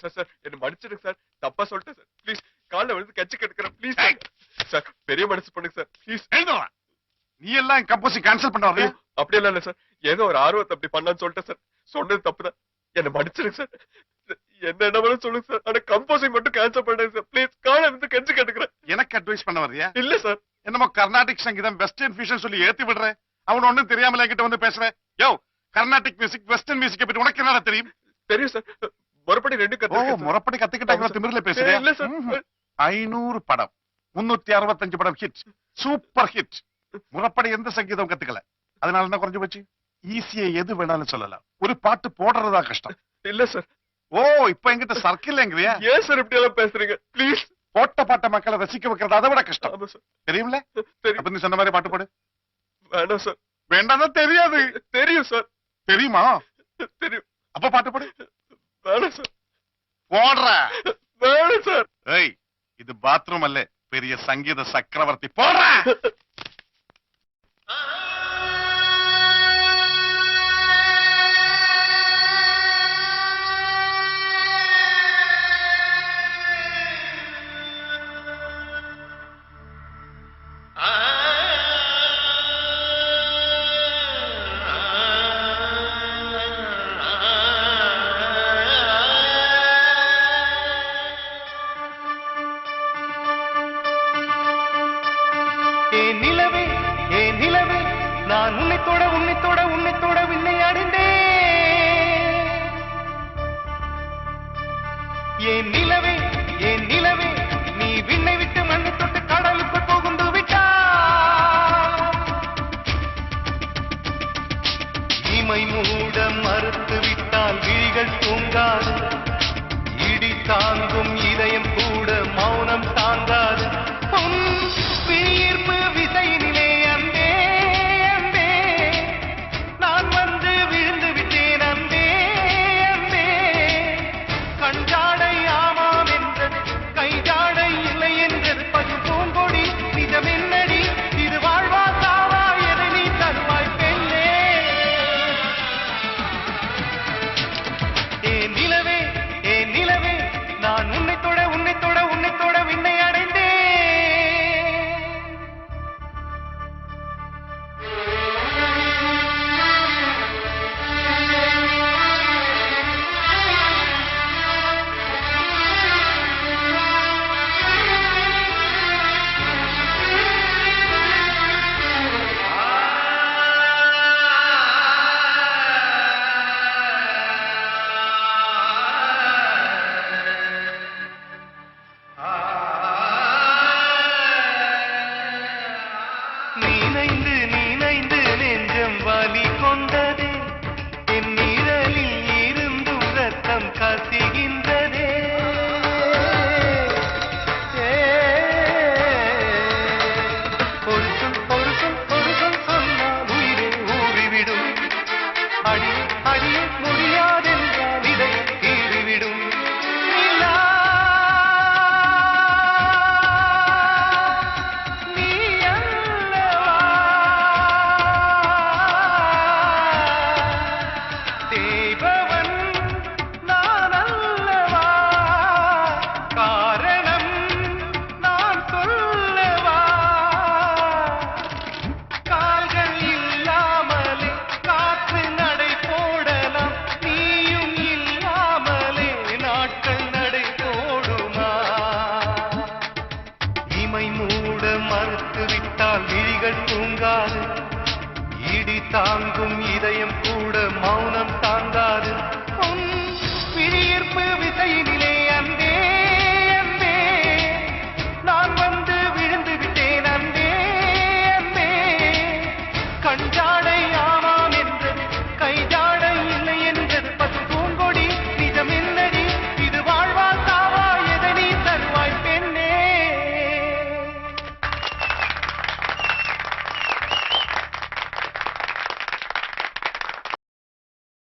Sir sir என்ன மன்னிச்சிடுங்க sir, தப்பா சொல்லிட்டேன் சார். ப்ளீஸ் காலைல வந்து கட்சி கட்டுக்கிறேன் ப்ளீஸ் சார். பெரிய மனசு பண்ணுங்க சார் ப்ளீஸ். நீ எல்லாம் கம்போசிங் கேன்சல் பண்ண வரையா? அப்படியெல்லாம் இல்ல சார், ஏதோ ஒரு ஆர்வத்தை அப்படி பண்ணான்னு சொல்லிட்டேன் சார். சொன்னது தப்புதான், என்ன மன்னிச்சிடுங்க சார். என்ன வேணும் சொல்லுங்க சார், ஆனா கம்போசிங் மட்டும் கேன்சல் பண்ணுங்க சார் ப்ளீஸ். காலைல வந்து கட்சி கட்டுக்கிறேன். எனக்கு அட்வைஸ் பண்ண வரையா? இல்ல சார். என்னமோ கர்நாடிக் சங்கீதம் வெஸ்டர்ன் ஃபியூஷன் சொல்லி ஏத்தி விடுறேன். அவன் ஒண்ணும் தெரியாமல என்கிட்ட வந்து பேசுறேன். யோ, கர்நாடிக் மியூசிக் வெஸ்டர்ன் மியூசிக் பத்தி உனக்கு என்ன தெரியும்? தெரியும் சார், முறப்படி ரெண்டு கத்துக்கிட்டேன். முறப்படி கத்துக்கிட்டாங்க திமிர்ல பேசுறேன். இல்ல சார். 500 படம் 365 படம் ஹிட், சூப்பர் ஹிட். முறப்படி எந்த சங்கீதம் கத்துக்கல, அதனால என்ன குறைஞ்சு போச்சு? ஈஸியா எது வேணாலும் சொல்லலாம், ஒரு பாட்டு போடுறதா கஷ்டம். இல்ல சார். ஓ, இப்ப என்கிட்ட சர்க்கிள் எங்கறியா? ஏன் சார் இப்படி எல்லாம் பேசுறீங்க ப்ளீஸ்? போட்ட பாட்ட மக்களை ரசிக்க வைக்கிறது அதை விட கஷ்டம். ஆமா சார். தெரியும்ல? தெரியும். அப்ப நீ சொன்ன மாதிரி பாட்டு போடு. வேண்டாம் சார். வேண்டாம் தெரியாது. தெரியும் சார். தெரியுமா? தெரியும். அப்ப பாட்டு போடு. வேண்டாம் சார். போடுற. வேண்டாம் சார். ஏய், இது பாத்ரூம் அல்ல, பெரிய சங்கீத சக்கரவர்த்தி. போடுற. தாங்கும் இதயம்